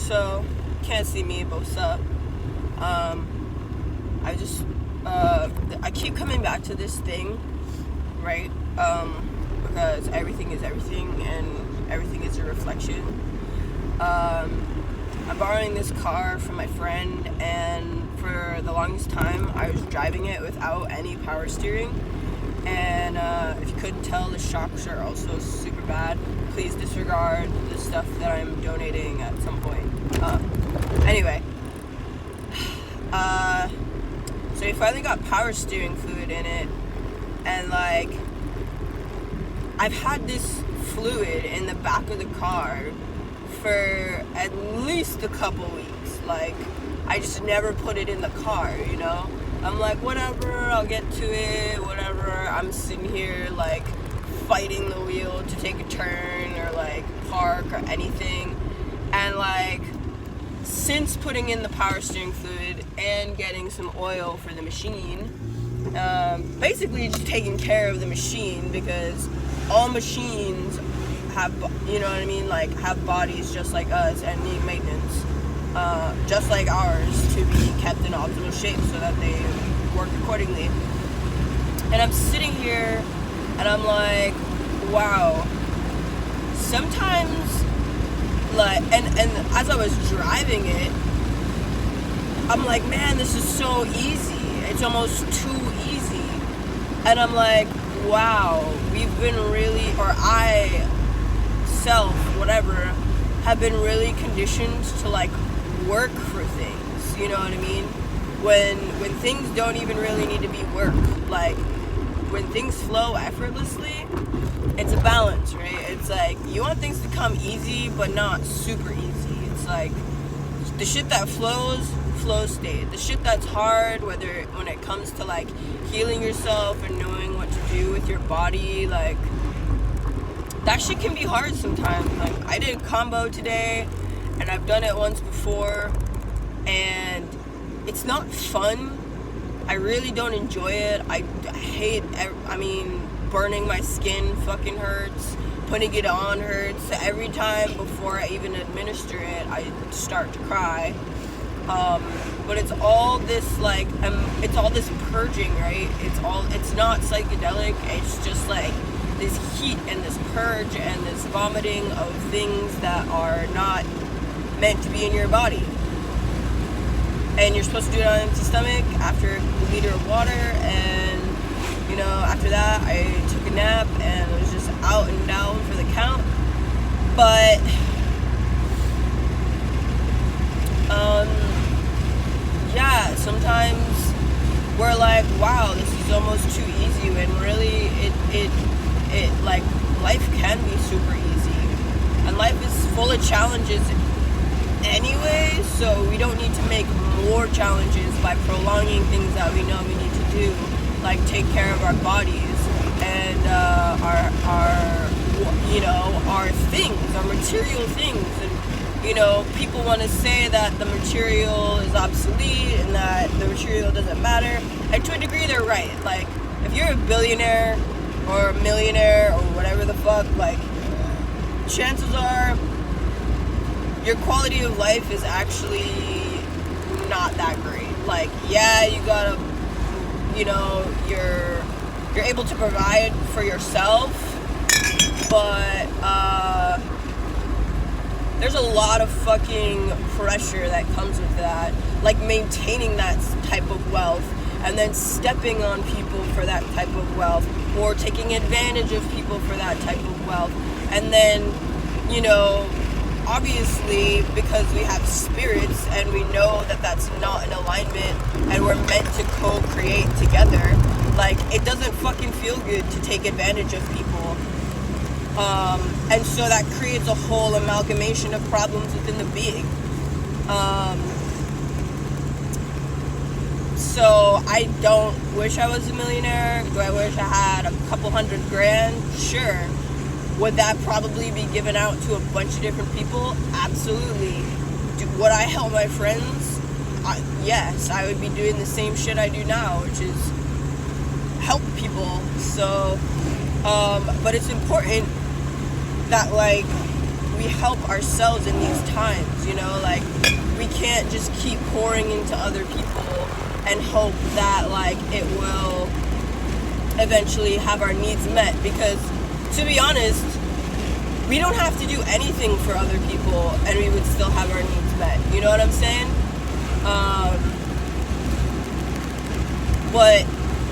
So, can't see me, but what's up? I keep coming back to this thing, right? Because everything is everything, and everything is a reflection. I'm borrowing this car from my friend, and for the longest time, I was driving it without any power steering. And if you couldn't tell, the shocks are also super bad. Please disregard the stuff that I'm donating at some point. Anyway, so we finally got power steering fluid in it, and like, I've had this fluid in the back of the car for at least a couple weeks. Like, I just never put it in the car, you know? I'm like, whatever, I'll get to it, whatever. I'm sitting here, like, fighting the wheel to take a turn or, like, park or anything. And, like, since putting in the power steering fluid and getting some oil for the machine, basically just taking care of the machine, because all machines have, you know what I mean, like, have bodies just like us and need maintenance. Just like ours, to be kept in optimal shape so that they work accordingly. And I'm sitting here and I'm like, wow, sometimes, like, and as I was driving it, I'm like, man, this is so easy. It's almost too easy. And I'm like, wow, we've been really, or I, self, whatever, have been really conditioned to, like, work for things, you know what I mean? When things don't even really need to be work, like, when things flow effortlessly, it's a balance, right? It's like, you want things to come easy, but not super easy. It's like, the shit that flows, flow state. The shit that's hard, when it comes to, like, healing yourself and knowing what to do with your body, like, that shit can be hard sometimes. Like, I did combo today, and I've done it once before, and it's not fun. I really don't enjoy it. I hate, burning my skin fucking hurts. Putting it on hurts. So every time before I even administer it, I start to cry. But it's all this, like, it's all this purging, right? It's not psychedelic. It's just like this heat and this purge and this vomiting of things that are not meant to be in your body. And you're supposed to do it on an empty stomach after a liter of water, and, you know, after that I took a nap and it was just out and down for the count. But yeah, sometimes we're like, wow, this is almost too easy, when really it like, life can be super easy, and life is full of challenges anyway, so we don't need to make more challenges by prolonging things that we know we need to do, like take care of our bodies and our things, our material things. And, you know, people want to say that the material is obsolete and that the material doesn't matter, and to a degree they're right. Like, if you're a billionaire or a millionaire or whatever the fuck, like, chances are your quality of life is actually not that great. Like, yeah, you gotta, you know, you're able to provide for yourself, but there's a lot of fucking pressure that comes with that, like maintaining that type of wealth and then stepping on people for that type of wealth, or taking advantage of people for that type of wealth. And then, you know, obviously, because we have spirits and we know that that's not in alignment and we're meant to co-create together, like, it doesn't fucking feel good to take advantage of people. And so that creates a whole amalgamation of problems within the being. So I don't wish I was a millionaire. Do I wish I had a couple $100,000? Sure. Would that probably be given out to a bunch of different people? Absolutely. Would I help my friends? Yes, I would be doing the same shit I do now, which is help people. So, but it's important that, like, we help ourselves in these times, you know, like we can't just keep pouring into other people and hope that like it will eventually have our needs met, because to be honest, we don't have to do anything for other people and we would still have our needs met. You know what I'm saying? But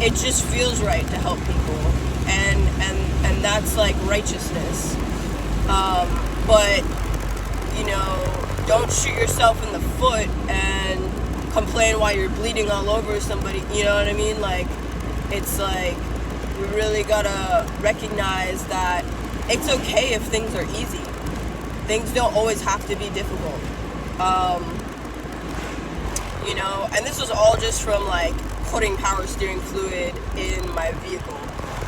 it just feels right to help people, and that's like righteousness. But you know, don't shoot yourself in the foot and complain while you're bleeding all over somebody. You know what I mean? Like, it's like we really gotta recognize that it's okay if things are easy. Things don't always have to be difficult. You know, and this was all just from like putting power steering fluid in my vehicle.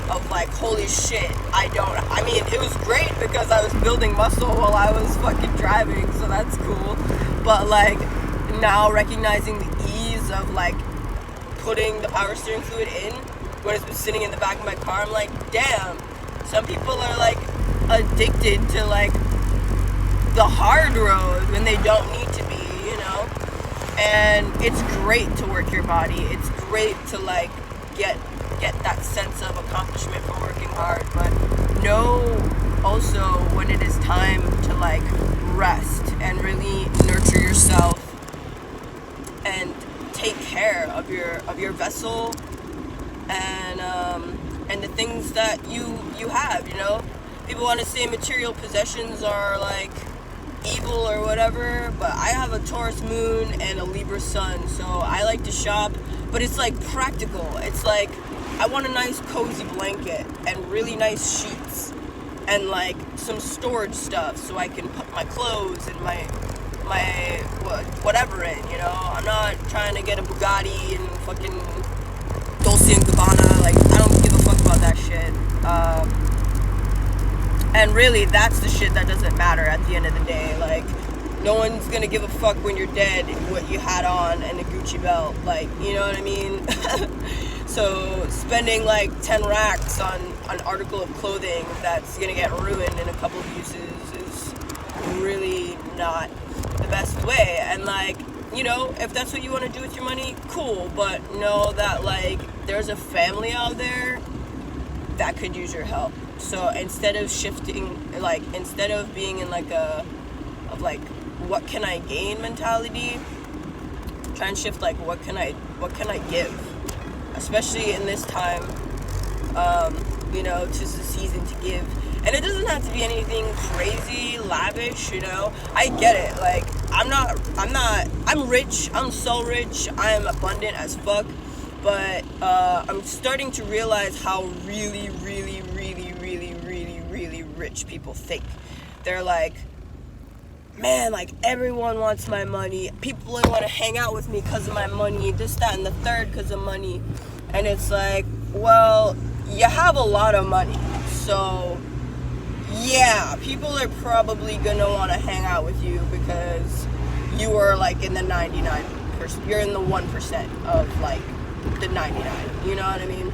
Of like, holy shit, I mean, it was great because I was building muscle while I was fucking driving, so that's cool. But like, now recognizing the ease of like putting the power steering fluid in when it's been sitting in the back of my car, I'm like, damn, some people are like addicted to like the hard road when they don't need to be, you know? And it's great to work your body. It's great to like get that sense of accomplishment from working hard, but know also when it is time to like rest and really nurture yourself and take care of your vessel and the things that you have, you know. People want to say material possessions are like evil or whatever, but I have a Taurus moon and a Libra sun, so I like to shop, but it's like practical. It's like I want a nice cozy blanket and really nice sheets and like some storage stuff so I can put my clothes and my whatever in, you know. I'm not trying to get a Bugatti and fucking Dolce & Gabbana. Like, I don't give a fuck about that shit. And really, that's the shit that doesn't matter at the end of the day. Like, no one's gonna give a fuck when you're dead what you had on and a Gucci belt. Like, you know what I mean? So spending like 10 racks on an article of clothing that's gonna get ruined in a couple of uses is really not the best way. And like, you know, if that's what you want to do with your money, cool, but know that like there's a family out there that could use your help. So instead of instead of being in like what can I gain mentality, try and shift like what can I give, especially in this time. You know, 'tis the season to give, and it doesn't have to be anything crazy lavish, you know. I get it. Like, I'm rich, I'm so rich, I am abundant as fuck, but I'm starting to realize how really rich people think. They're like, man, like, everyone wants my money, people only want to hang out with me because of my money, this, that, and the third because of money. And it's like, well, you have a lot of money, so yeah, people are probably gonna want to hang out with you because you are like in the 99%, you're in the 1% of like the 99, you know what I mean?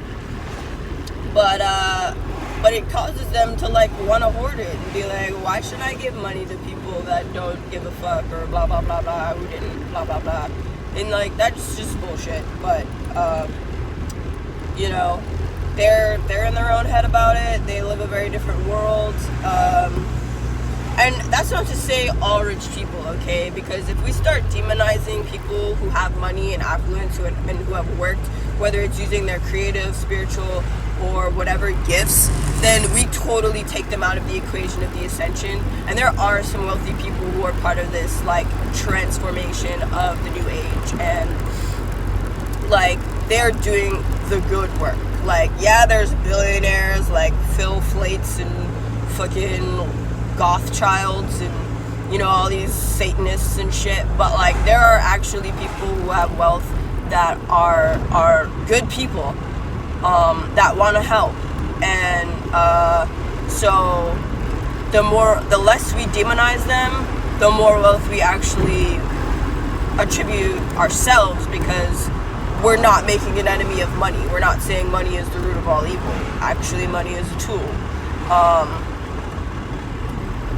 But it causes them to like want to hoard it and be like, why should I give money to people that don't give a fuck, or blah blah blah blah, who didn't blah blah blah, and like that's just bullshit. But you know, they're in their own head about it. They live a very different world. And that's not to say all rich people, okay? Because if we start demonizing people who have money and affluence and who have worked, whether it's using their creative, spiritual, or whatever gifts, then we totally take them out of the equation of the ascension. And there are some wealthy people who are part of this, like, transformation of the new age. And, like, they're doing the good work. Like, yeah, there's billionaires like Phil Flates and fucking Gothchilds and, you know, all these Satanists and shit, but like there are actually people who have wealth that are good people that want to help. And so the less we demonize them, the more wealth we actually attribute ourselves, because we're not making an enemy of money. We're not saying money is the root of all evil. Actually, money is a tool.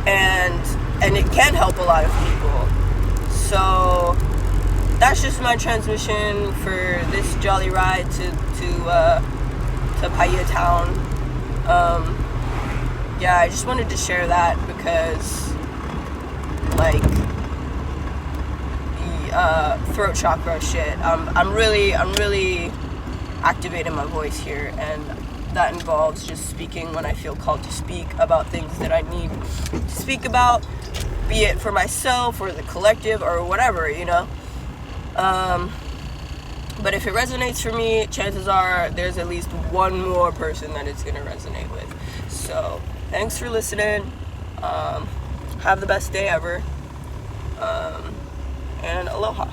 and it can help a lot of people. So that's just my transmission for this jolly ride to Paia Town. Yeah, I just wanted to share that because, like, throat chakra shit. I'm really activating my voice here, and that involves just speaking when I feel called to speak about things that I need to speak about, be it for myself or the collective or whatever, you know. But if it resonates for me, chances are there's at least one more person that it's gonna resonate with. So thanks for listening. Have the best day ever. And aloha.